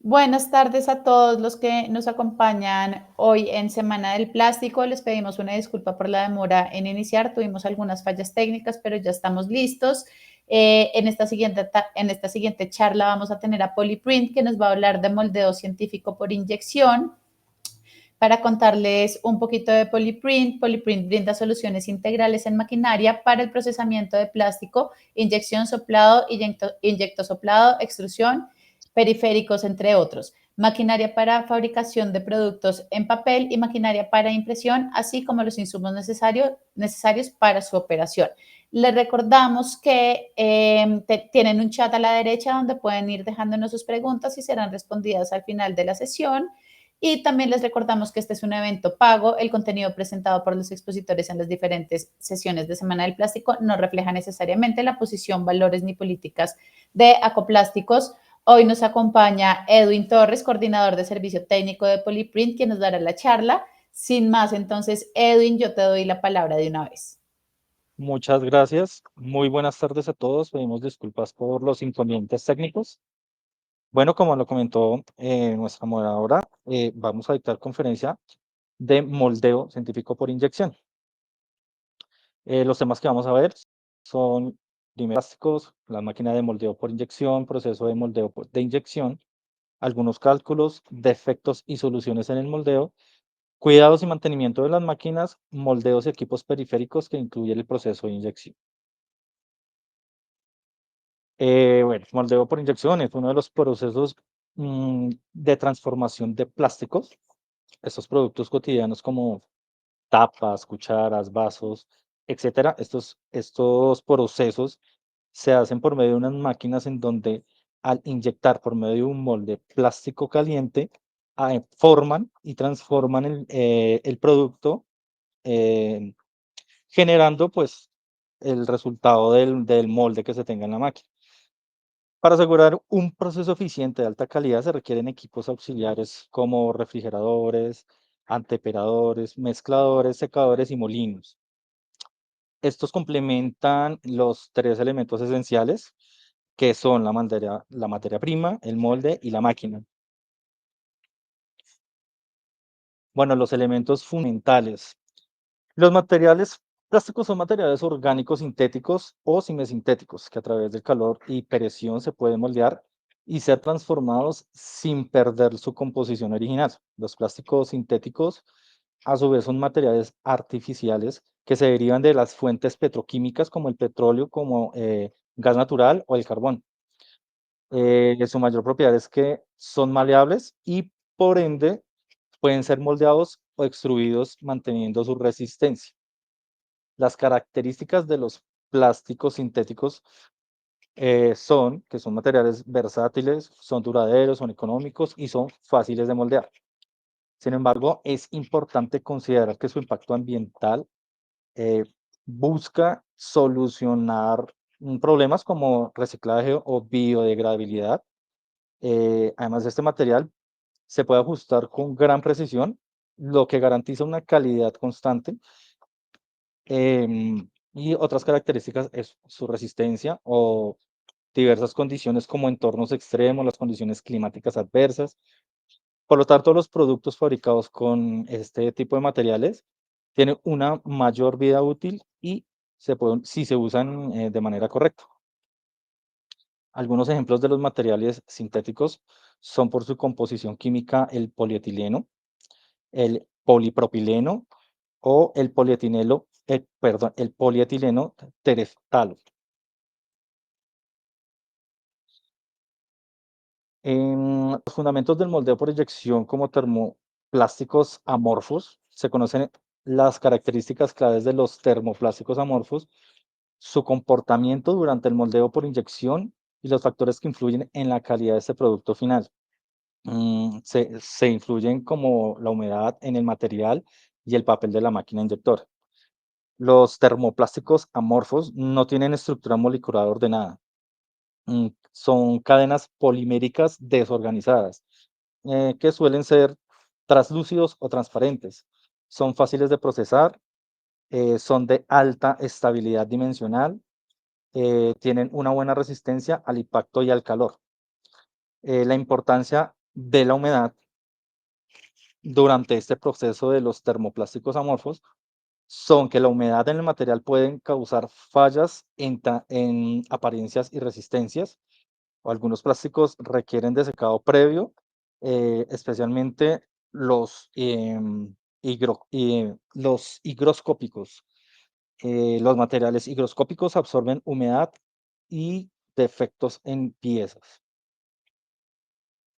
Buenas tardes a todos los que nos acompañan hoy en Semana del Plástico. Les pedimos una disculpa por la demora en iniciar. Tuvimos algunas fallas técnicas, pero ya estamos listos. En esta siguiente charla vamos a tener a Polyprint, que nos va a hablar de moldeo científico por inyección. Para contarles un poquito de Polyprint, Polyprint brinda soluciones integrales en maquinaria para el procesamiento de plástico, inyección, soplado, inyectosoplado, extrusión, periféricos, entre otros. Maquinaria para fabricación de productos en papel y maquinaria para impresión, así como los insumos necesarios para su operación. Les recordamos que tienen un chat a la derecha donde pueden ir dejándonos sus preguntas y serán respondidas al final de la sesión. Y también les recordamos que este es un evento pago. El contenido presentado por los expositores en las diferentes sesiones de Semana del Plástico no refleja necesariamente la posición, valores ni políticas de Acoplásticos. Hoy nos acompaña Edwin Torres, coordinador de servicio técnico de Polyprint, quien nos dará la charla. Sin más, entonces, Edwin, yo te doy la palabra de una vez. Muchas gracias. Muy buenas tardes a todos. Pedimos disculpas por los inconvenientes técnicos. Bueno, como lo comentó nuestra moderadora, vamos a dictar conferencia de moldeo científico por inyección. Los temas que vamos a ver son primero plásticos, la máquina de moldeo por inyección, proceso de moldeo de inyección, algunos cálculos, defectos y soluciones en el moldeo, cuidados y mantenimiento de las máquinas, moldeos y equipos periféricos que incluye el proceso de inyección. Bueno, moldeo por inyección es uno de los procesos de transformación de plásticos. Estos productos cotidianos como tapas, cucharas, vasos, etcétera. Estos procesos se hacen por medio de unas máquinas en donde al inyectar por medio de un molde plástico caliente, forman y transforman el producto, eh, generando pues el resultado del molde que se tenga en la máquina. Para asegurar un proceso eficiente de alta calidad se requieren equipos auxiliares como refrigeradores, anteperadores, mezcladores, secadores y molinos. Estos complementan los tres elementos esenciales que son la materia prima, el molde y la máquina. Bueno, los elementos fundamentales. Los materiales plásticos son materiales orgánicos sintéticos o semisintéticos que a través del calor y presión se pueden moldear y ser transformados sin perder su composición original. Los plásticos sintéticos, a su vez, son materiales artificiales que se derivan de las fuentes petroquímicas como el petróleo, como gas natural o el carbón. Su mayor propiedad es que son maleables y por ende pueden ser moldeados o extruidos manteniendo su resistencia. Las características de los plásticos sintéticos son que son materiales versátiles, son duraderos, son económicos y son fáciles de moldear. Sin embargo, es importante considerar que su impacto ambiental eh, busca solucionar problemas como reciclaje o biodegradabilidad. Además de este material, se puede ajustar con gran precisión, lo que garantiza una calidad constante. Y otras características es su resistencia o diversas condiciones como entornos extremos, las condiciones climáticas adversas. Por lo tanto, los productos fabricados con este tipo de materiales tienen una mayor vida útil y si se usan de manera correcta. Algunos ejemplos de los materiales sintéticos son por su composición química el polietileno, el polipropileno o el polietileno tereftalo. Los fundamentos del moldeo por inyección como termoplásticos amorfos se conocen las características claves de los termoplásticos amorfos, su comportamiento durante el moldeo por inyección y los factores que influyen en la calidad de este producto final. Se influyen como la humedad en el material y el papel de la máquina inyectora. Los termoplásticos amorfos no tienen estructura molecular ordenada. Son cadenas poliméricas desorganizadas, que suelen ser translúcidos o transparentes. Son fáciles de procesar, son de alta estabilidad dimensional, tienen una buena resistencia al impacto y al calor. La importancia de la humedad durante este proceso de los termoplásticos amorfos son que la humedad en el material pueden causar fallas en apariencias y resistencias, o algunos plásticos requieren de secado previo, especialmente los higroscópicos. Los materiales higroscópicos absorben humedad y defectos en piezas.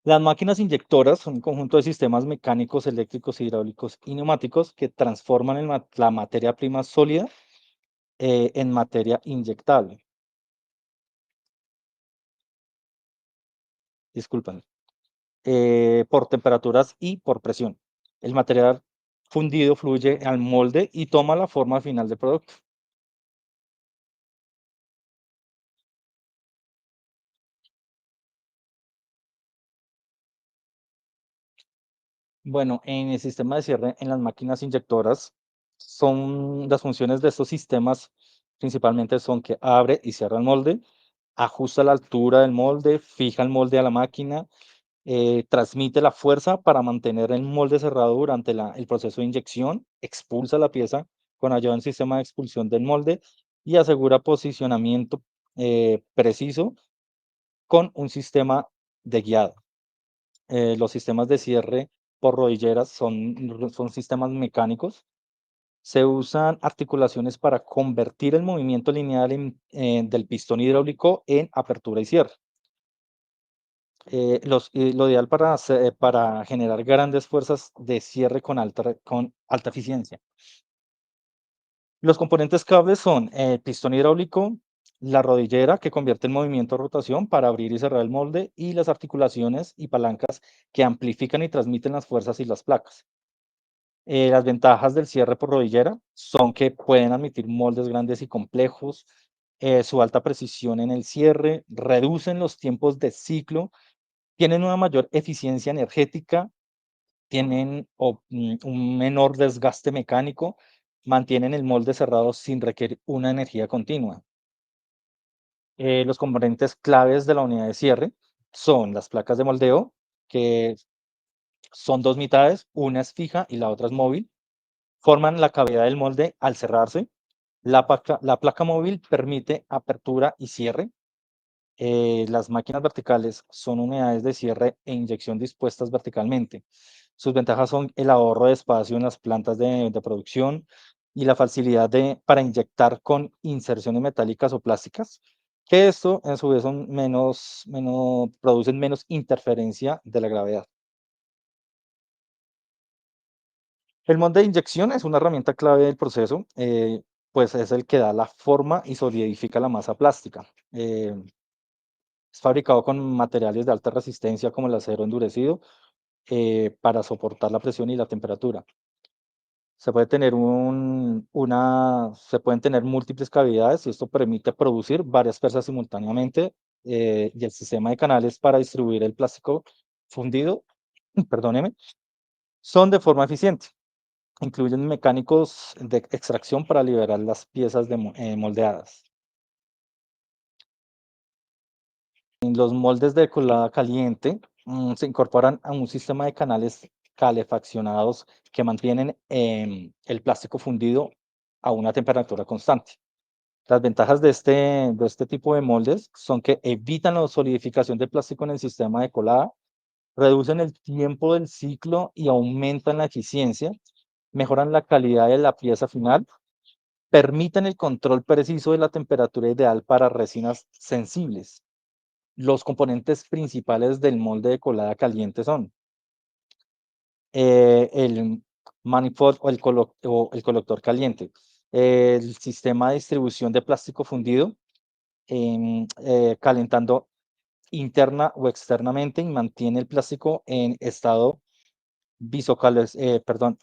Las máquinas inyectoras son un conjunto de sistemas mecánicos, eléctricos, hidráulicos y neumáticos que transforman la materia prima sólida en materia inyectable. Disculpen. Por temperaturas y por presión. El material fundido fluye al molde y toma la forma final del producto. Bueno, en el sistema de cierre, en las máquinas inyectoras, son las funciones de estos sistemas principalmente son que abre y cierra el molde, ajusta la altura del molde, fija el molde a la máquina, transmite la fuerza para mantener el molde cerrado durante el proceso de inyección, expulsa la pieza con ayuda del sistema de expulsión del molde y asegura posicionamiento preciso con un sistema de guiado. Los sistemas de cierre por rodilleras son sistemas mecánicos. Se usan articulaciones para convertir el movimiento lineal del pistón hidráulico en apertura y cierre. Lo ideal para generar grandes fuerzas de cierre con alta eficiencia. Los componentes cables son el pistón hidráulico, la rodillera que convierte el movimiento a rotación para abrir y cerrar el molde y las articulaciones y palancas que amplifican y transmiten las fuerzas y las placas. Las ventajas del cierre por rodillera son que pueden admitir moldes grandes y complejos, su alta precisión en el cierre, reducen los tiempos de ciclo, tienen una mayor eficiencia energética, tienen un menor desgaste mecánico, mantienen el molde cerrado sin requerir una energía continua. Los componentes claves de la unidad de cierre son las placas de moldeo, que son dos mitades, una es fija y la otra es móvil, forman la cavidad del molde al cerrarse. La placa móvil permite apertura y cierre. Las máquinas verticales son unidades de cierre e inyección dispuestas verticalmente. Sus ventajas son el ahorro de espacio en las plantas de producción y la facilidad para inyectar con inserciones metálicas o plásticas, que esto en su vez producen menos interferencia de la gravedad. El molde de inyección es una herramienta clave del proceso, pues es el que da la forma y solidifica la masa plástica. Es fabricado con materiales de alta resistencia como el acero endurecido para soportar la presión y la temperatura. Se pueden tener múltiples cavidades y esto permite producir varias piezas simultáneamente y el sistema de canales para distribuir el plástico fundido, perdóneme, son de forma eficiente. Incluyen mecánicos de extracción para liberar las piezas moldeadas. En los moldes de colada caliente se incorporan a un sistema de canales calefaccionados que mantienen el plástico fundido a una temperatura constante. Las ventajas de este tipo de moldes son que evitan la solidificación del plástico en el sistema de colada, reducen el tiempo del ciclo y aumentan la eficiencia, mejoran la calidad de la pieza final, permiten el control preciso de la temperatura ideal para resinas sensibles. Los componentes principales del molde de colada caliente son el manifold o el colector caliente, el sistema de distribución de plástico fundido, calentando interna o externamente y mantiene el plástico en estado perdón,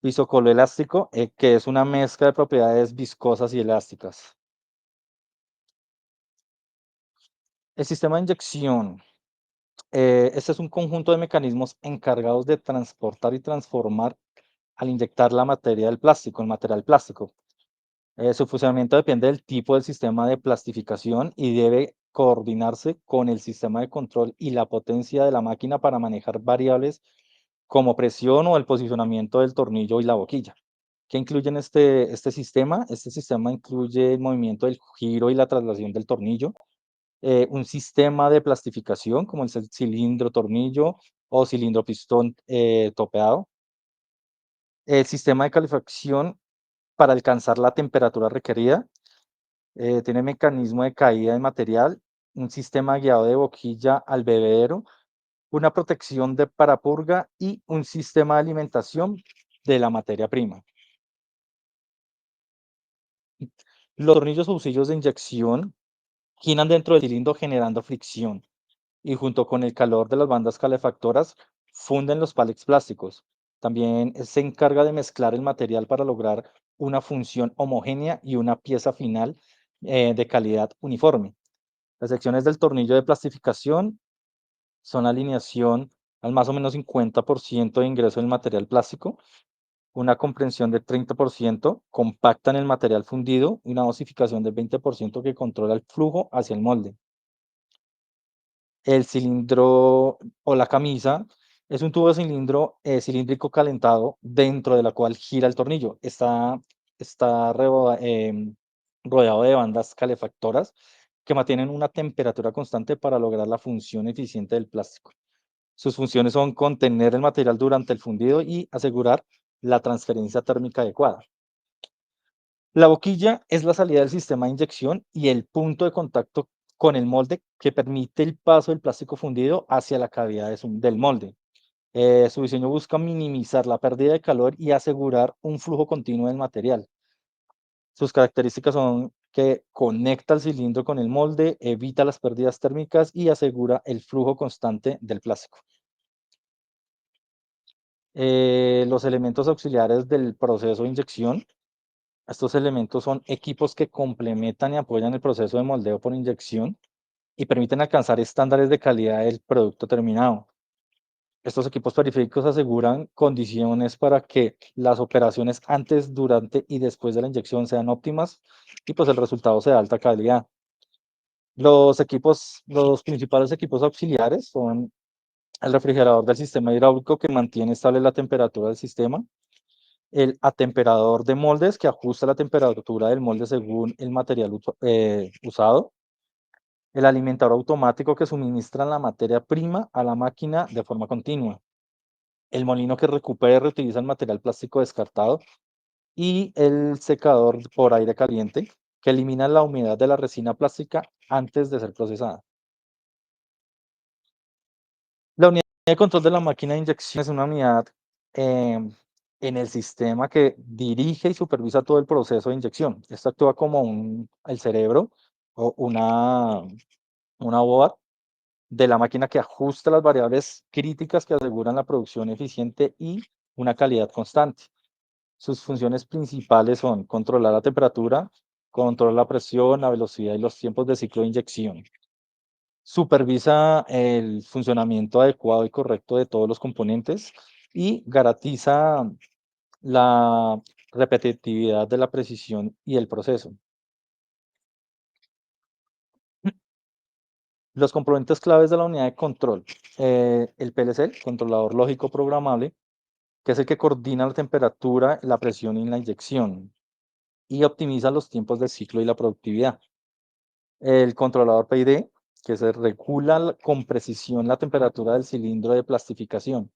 viscoelástico, que es una mezcla de propiedades viscosas y elásticas. El sistema de inyección. Este es un conjunto de mecanismos encargados de transportar y transformar al inyectar la materia del plástico, el material plástico. Su funcionamiento depende del tipo del sistema de plastificación y debe coordinarse con el sistema de control y la potencia de la máquina para manejar variables como presión o el posicionamiento del tornillo y la boquilla. ¿Qué incluye en este sistema? Este sistema incluye el movimiento del giro y la traslación del tornillo, un sistema de plastificación como el cilindro tornillo o cilindro pistón topeado, el sistema de calefacción para alcanzar la temperatura requerida, tiene mecanismo de caída de material, un sistema guiado de boquilla al bebedero, una protección de parapurga y un sistema de alimentación de la materia prima. Los tornillos o bolsillos de inyección giran dentro del cilindro generando fricción y junto con el calor de las bandas calefactoras funden los pallets plásticos. También se encarga de mezclar el material para lograr una función homogénea y una pieza final de calidad uniforme. Las secciones del tornillo de plastificación son alineación al más o menos 50% de ingreso del material plástico, una comprensión de 30%, compactan el material fundido y una dosificación del 20% que controla el flujo hacia el molde. El cilindro o la camisa es un tubo de cilindro cilíndrico calentado dentro de la cual gira el tornillo. Está rodeado de bandas calefactoras que mantienen una temperatura constante para lograr la función eficiente del plástico. Sus funciones son contener el material durante el fundido y asegurar la transferencia térmica adecuada. La boquilla es la salida del sistema de inyección y el punto de contacto con el molde que permite el paso del plástico fundido hacia la cavidad del molde. Su diseño busca minimizar la pérdida de calor y asegurar un flujo continuo del material. Sus características son que conecta el cilindro con el molde, evita las pérdidas térmicas y asegura el flujo constante del plástico. Los elementos auxiliares del proceso de inyección. Estos elementos son equipos que complementan y apoyan el proceso de moldeo por inyección y permiten alcanzar estándares de calidad del producto terminado. Estos equipos periféricos aseguran condiciones para que las operaciones antes, durante y después de la inyección sean óptimas y pues el resultado sea de alta calidad. Los principales equipos auxiliares son el refrigerador del sistema hidráulico que mantiene estable la temperatura del sistema, el atemperador de moldes que ajusta la temperatura del molde según el material usado, el alimentador automático que suministra la materia prima a la máquina de forma continua, el molino que recupera y reutiliza el material plástico descartado y el secador por aire caliente que elimina la humedad de la resina plástica antes de ser procesada. La unidad de control de la máquina de inyección es una unidad em, en el sistema que dirige y supervisa todo el proceso de inyección. Esto actúa como el cerebro o una board de la máquina que ajusta las variables críticas que aseguran la producción eficiente y una calidad constante. Sus funciones principales son controlar la temperatura, controlar la presión, la velocidad y los tiempos de ciclo de inyección. Supervisa el funcionamiento adecuado y correcto de todos los componentes y garantiza la repetitividad de la precisión y el proceso. Los componentes claves de la unidad de control. El PLC, el controlador lógico programable, que es el que coordina la temperatura, la presión y la inyección y optimiza los tiempos de ciclo y la productividad. El controlador PID, que se regula con precisión la temperatura del cilindro de plastificación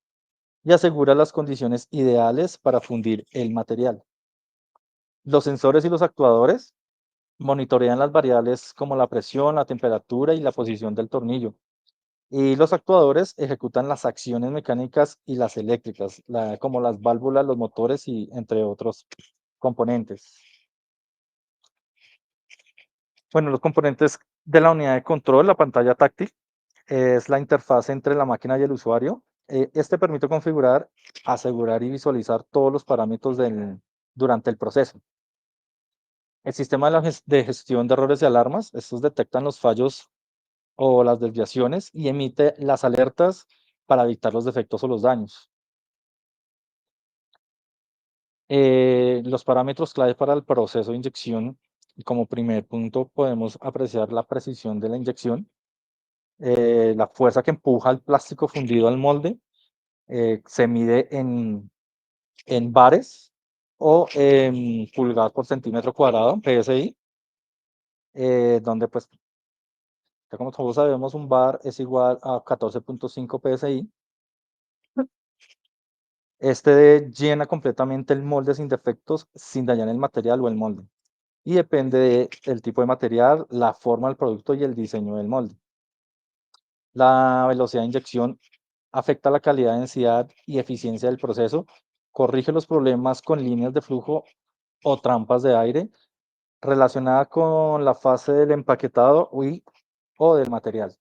y asegura las condiciones ideales para fundir el material. Los sensores y los actuadores monitorean las variables como la presión, la temperatura y la posición del tornillo. Y los actuadores ejecutan las acciones mecánicas y las eléctricas, como las válvulas, los motores y entre otros componentes. Bueno, los componentes de la unidad de control, la pantalla táctil, es la interfaz entre la máquina y el usuario. Este permite configurar, asegurar y visualizar todos los parámetros durante el proceso. El sistema de gestión de errores y alarmas, estos detectan los fallos o las desviaciones y emite las alertas para evitar los defectos o los daños. Los parámetros clave para el proceso de inyección Como primer punto podemos apreciar la precisión de la inyección, la fuerza que empuja el plástico fundido al molde, se mide en bares o en pulgadas por centímetro cuadrado, PSI, donde pues, ya como todos sabemos, un bar es igual a 14.5 PSI. Llena completamente el molde sin defectos, sin dañar el material o el molde. Y depende del tipo de material, la forma del producto y el diseño del molde. La velocidad de inyección afecta la calidad, densidad y eficiencia del proceso, corrige los problemas con líneas de flujo o trampas de aire relacionada con la fase del empaquetado o del material.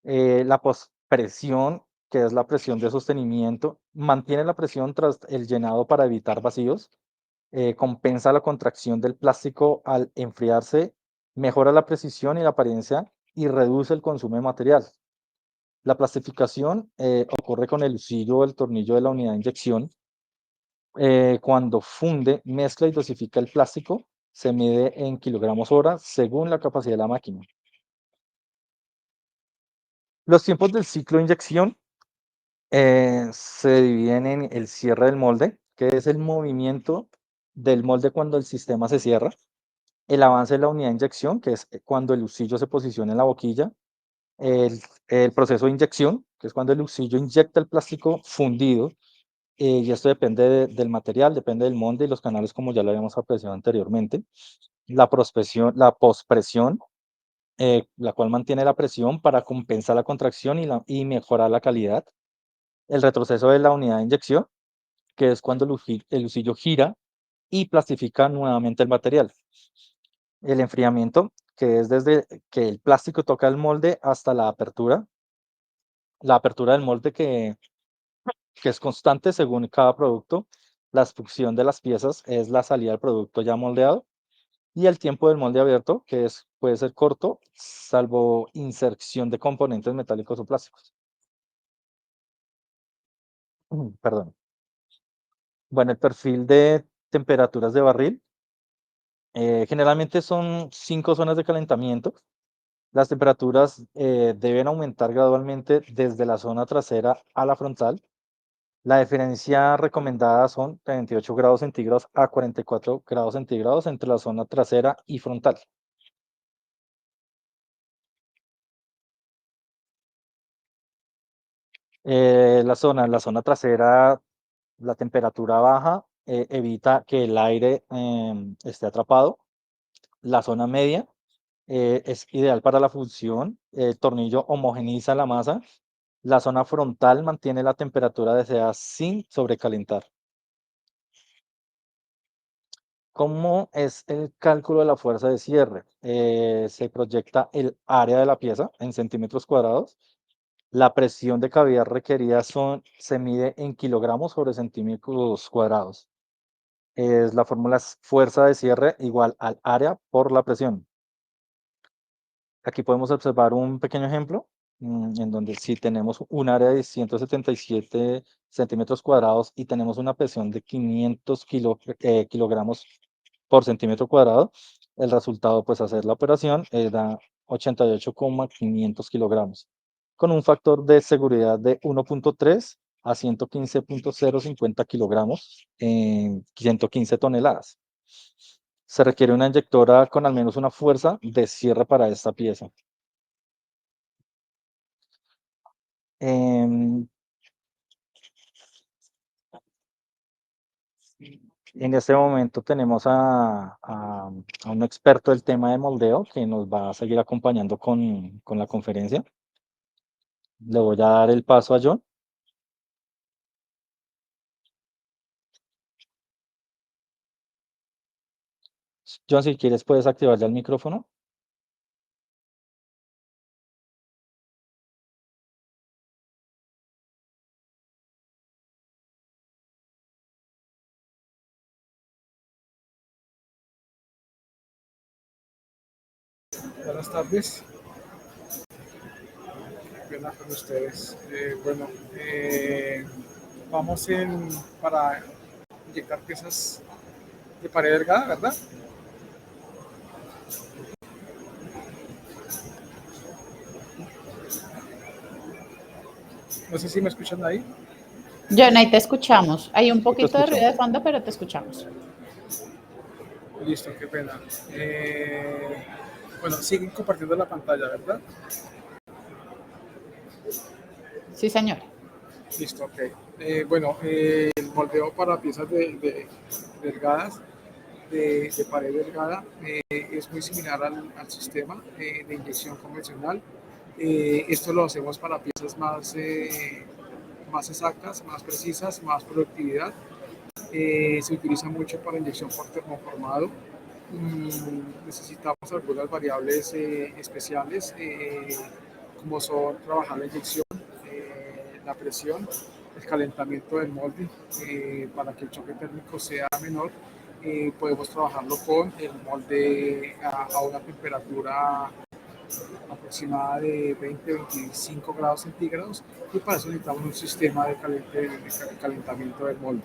La pospresión, que es la presión de sostenimiento, mantiene la presión tras el llenado para evitar vacíos, compensa la contracción del plástico al enfriarse, mejora la precisión y la apariencia y reduce el consumo de material. La plastificación ocurre con el usillo o el tornillo de la unidad de inyección. Cuando funde, mezcla y dosifica el plástico, se mide en kilogramos hora según la capacidad de la máquina. Los tiempos del ciclo de inyección se dividen en el cierre del molde, que es el movimiento del molde cuando el sistema se cierra, el avance de la unidad de inyección, que es cuando el usillo se posiciona en la boquilla, el, el proceso de inyección, que es cuando el usillo inyecta el plástico fundido, y esto depende del material, depende del molde y los canales, como ya lo habíamos apreciado anteriormente. La pospresión, la cual mantiene la presión para compensar la contracción y mejorar la calidad. El retroceso de la unidad de inyección, que es cuando el usillo gira y plastifica nuevamente el material. El enfriamiento, que es desde que el plástico toca el molde hasta la apertura. La apertura del molde que es constante según cada producto. La expulsión de las piezas es la salida del producto ya moldeado. Y el tiempo del molde abierto, puede ser corto, salvo inserción de componentes metálicos o plásticos. Perdón. Bueno, el perfil de temperaturas de barril. Generalmente son 5 zonas de calentamiento. Las temperaturas deben aumentar gradualmente desde la zona trasera a la frontal. La diferencia recomendada son 38 grados centígrados a 44 grados centígrados entre la zona trasera y frontal. La zona trasera, la temperatura baja evita que el aire esté atrapado. La zona media es ideal para la función. El tornillo homogeniza la masa. La zona frontal mantiene la temperatura deseada sin sobrecalentar. ¿Cómo es el cálculo de la fuerza de cierre? Se proyecta el área de la pieza en centímetros cuadrados. La presión de cavidad requerida se mide en kilogramos sobre centímetros cuadrados. La fórmula es fuerza de cierre igual al área por la presión. Aquí podemos observar un pequeño ejemplo en donde si tenemos un área de 177 centímetros cuadrados y tenemos una presión de 500 kilogramos por centímetro cuadrado, el resultado, pues hacer la operación, da 88,500 kilogramos, con un factor de seguridad de 1.3 a 115.050 kilogramos en 115 toneladas. Se requiere una inyectora con al menos una fuerza de cierre para esta pieza. Em, en este momento tenemos a un experto del tema de moldeo que nos va a seguir acompañando con la conferencia. Le voy a dar el paso a John. John, si quieres puedes activar ya el micrófono. Buenas tardes, buenas con ustedes. Bueno, vamos para inyectar piezas de pared delgada, ¿verdad? No sé si me escuchan ahí. John, ahí te escuchamos. Hay un poquito de ruido de escuchamos. fondo, pero te escuchamos. Listo, qué pena. Bueno, siguen compartiendo la pantalla, ¿verdad? Sí, señor. Listo, ok. Bueno, el moldeo para piezas delgadas, de pared delgada, es muy similar al sistema de inyección convencional. Esto lo hacemos para piezas más exactas, más precisas, más productividad. Se utiliza mucho para inyección por termoformado. Necesitamos algunas variables especiales, como son trabajar la inyección, la presión, el calentamiento del molde, para que el choque térmico sea menor. Podemos trabajarlo con el molde a una temperatura aproximada de 20-25 grados centígrados, y para eso necesitamos un sistema de calentamiento del molde.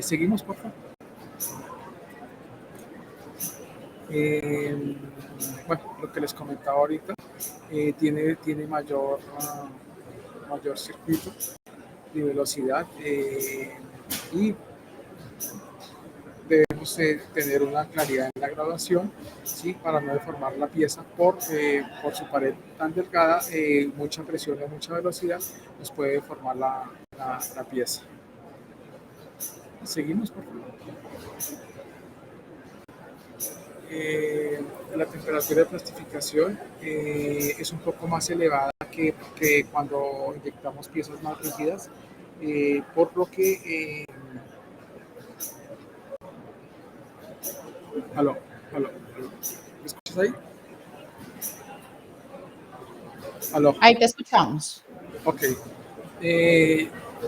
Seguimos, por favor. Bueno, lo que les comentaba ahorita, tiene mayor circuito de velocidad, y debemos tener una claridad en la graduación, ¿sí? Para no deformar la pieza por su pared tan delgada. Mucha presión o mucha velocidad nos puede deformar la pieza. Seguimos, por favor. La temperatura de plastificación es un poco más elevada que cuando inyectamos piezas más rígidas, por lo que aló, aló, ¿me escuchas ahí? Aló. Ahí te escuchamos. Ok.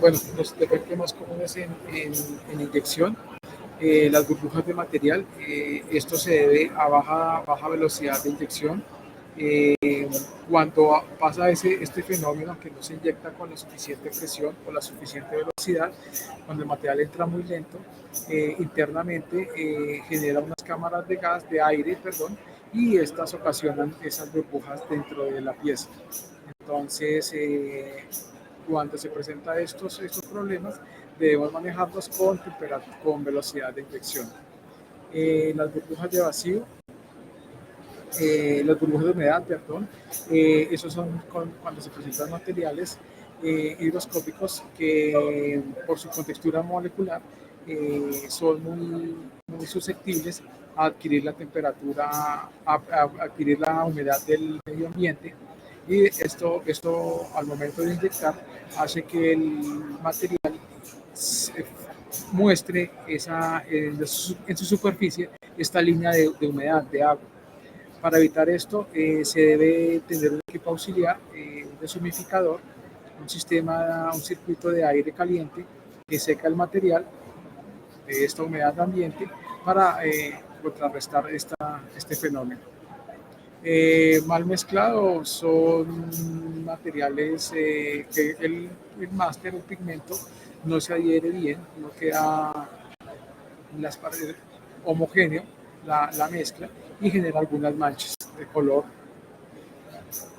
Bueno, los defectos más comunes en inyección, las burbujas de material. Esto se debe a baja velocidad de inyección. Cuando pasa este fenómeno, que no se inyecta con la suficiente presión o la suficiente velocidad, cuando el material entra muy lento, internamente genera unas cámaras de gas, de aire, perdón, y estas ocasionan esas burbujas dentro de la pieza. Entonces, cuando se presentan estos problemas, debemos manejarlos con velocidad de inyección. Las burbujas de vacío, las burbujas de humedad, perdón, esos son cuando se presentan materiales higroscópicos que por su contextura molecular son muy susceptibles a adquirir la temperatura, a adquirir la humedad del medio ambiente, y esto al momento de inyectar hace que el material muestre en su superficie esta línea de humedad, de agua. Para evitar esto, se debe tener un equipo auxiliar, un deshumidificador, un circuito de aire caliente que seca el material de esta humedad ambiente para contrarrestar este fenómeno. Mal mezclado son materiales que el máster, el pigmento, no se adhiere bien, no queda en las paredes homogéneo la mezcla, y genera algunas manchas de color,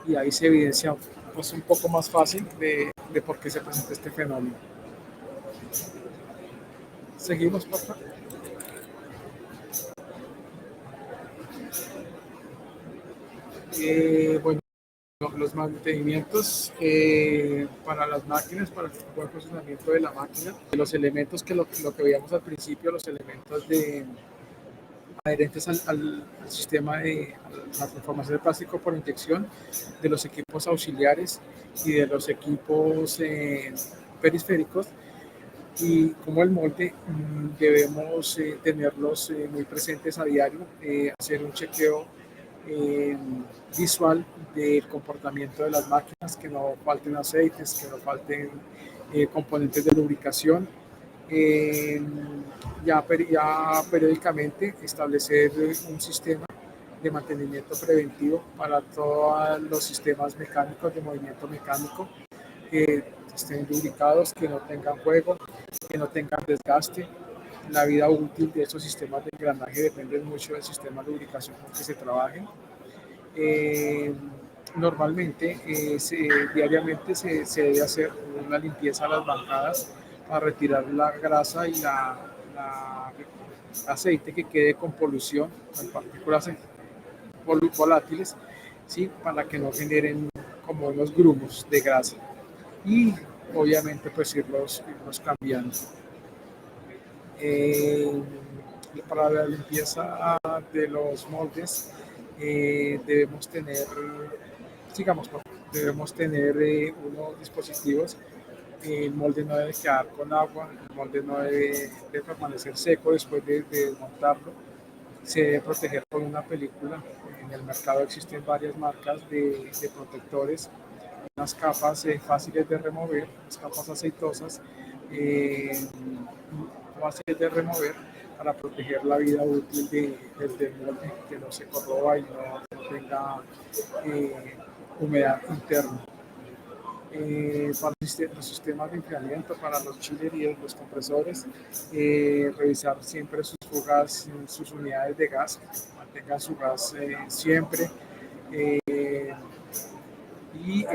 y ahí se evidencia pues, un poco más fácil de por qué se presenta este fenómeno. Seguimos, por favor. Bueno, los mantenimientos para las máquinas, para el buen funcionamiento de la máquina, los elementos lo que veíamos al principio, los elementos adherentes al sistema de la transformación de plástico por inyección, de los equipos auxiliares y de los equipos periféricos, y como el molde, debemos tenerlos muy presentes a diario, hacer un chequeo visual del comportamiento de las máquinas, que no falten aceites, que no falten componentes de lubricación. Ya periódicamente establecer un sistema de mantenimiento preventivo para todos los sistemas mecánicos, de movimiento mecánico, que estén lubricados, que no tengan juego, que no tengan desgaste. La vida útil de estos sistemas de engranaje depende mucho del sistema de lubricación con que se trabajen. normalmente, diariamente se debe hacer una limpieza a las bancadas para retirar la grasa y la aceite que quede con polución, con partículas volátiles, ¿sí? Para que no generen como unos grumos de grasa. Y obviamente pues irlos cambiando. Para la limpieza de los moldes debemos tener, sigamos, debemos tener unos dispositivos. El molde no debe quedar con agua, el molde no debe permanecer seco después de desmontarlo. Se debe proteger con una película. En el mercado existen varias marcas de protectores, unas capas fáciles de remover, unas capas aceitosas fáciles de remover para proteger la vida útil del molde, que no se corroba y no tenga humedad interna. Para los sistemas de enfriamiento, para los chillers y los compresores, revisar siempre sus fugas, sus unidades de gas, mantengan su gas siempre. Y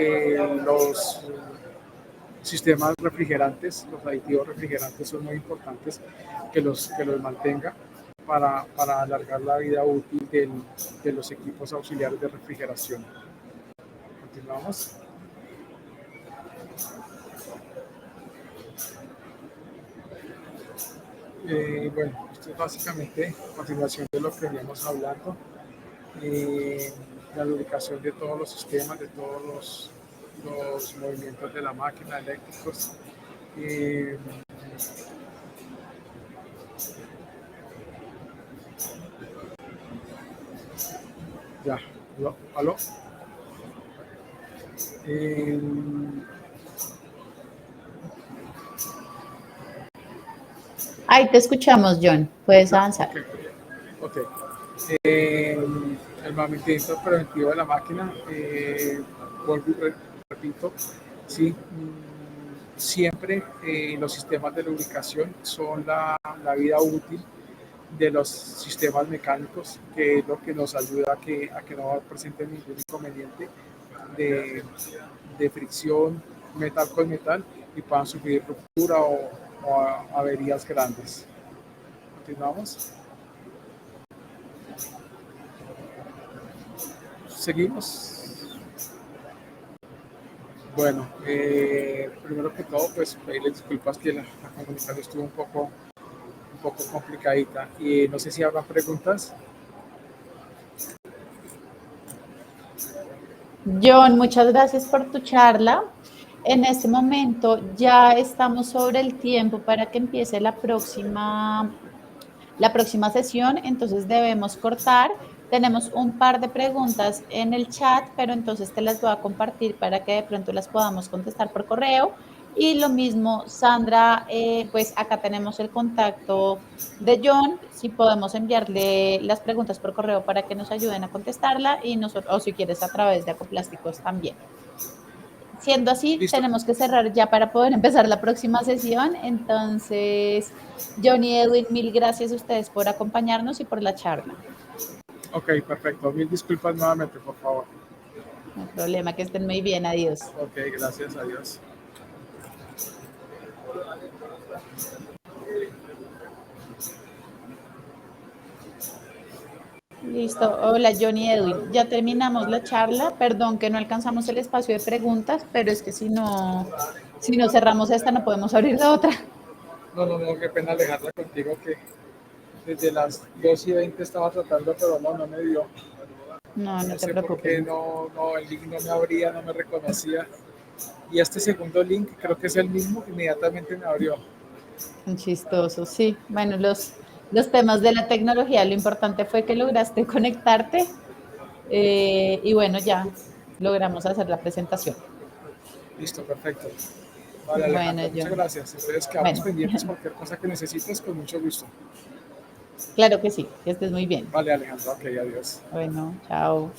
los sistemas refrigerantes, los aditivos refrigerantes son muy importantes que los mantenga para alargar la vida útil de los equipos auxiliares de refrigeración. Continuamos. Bueno, esto es básicamente a continuación de lo que veníamos hablando. La lubricación de todos los sistemas, de todos los movimientos de la máquina eléctricos. Ya, ¿aló? Ahí te escuchamos, John. Puedes avanzar. Okay. El mantenimiento preventivo de la máquina, repito, sí, siempre los sistemas de lubricación son la vida útil de los sistemas mecánicos, que es lo que nos ayuda a que no presente ningún inconveniente de fricción metal con metal y puedan sufrir ruptura o averías grandes. Continuamos. Seguimos. Bueno, primero que todo, pues pedirles disculpas que la comunicación estuvo un poco complicadita. Y no sé si habrá preguntas. John, muchas gracias por tu charla. En este momento ya estamos sobre el tiempo para que empiece la próxima sesión, entonces debemos cortar. Tenemos un par de preguntas en el chat, pero entonces te las voy a compartir para que de pronto las podamos contestar por correo. Y lo mismo, Sandra, pues acá tenemos el contacto de John, si podemos enviarle las preguntas por correo para que nos ayuden a contestarla y nosotros, o si quieres a través de Acoplásticos también. Siendo así, Listo. Tenemos que cerrar ya para poder empezar la próxima sesión. Entonces, John y Edwin, mil gracias a ustedes por acompañarnos y por la charla. Ok, perfecto. Mil disculpas nuevamente, por favor. No hay problema, que estén muy bien. Adiós. Ok, gracias. Adiós. Listo. Hola, John y Edwin. Ya terminamos la charla. Perdón que no alcanzamos el espacio de preguntas, pero es que si no cerramos esta, no podemos abrir la otra. No, qué pena alejarla contigo, que desde las 2:20 estaba tratando, pero no me dio. No te sé preocupes. por qué el link no me abría, no me reconocía. Y este segundo link, creo que es el mismo, inmediatamente me abrió. Chistoso, sí. Bueno, los temas de la tecnología, lo importante fue que lograste conectarte y bueno, ya logramos hacer la presentación. Listo, perfecto. Vale, Alejandra, Bueno, muchas gracias. Entonces quedamos pendientes, cualquier cosa que necesites, con mucho gusto. Claro que sí, que estés muy bien. Vale, Alejandra, ok, adiós. Bueno, chao.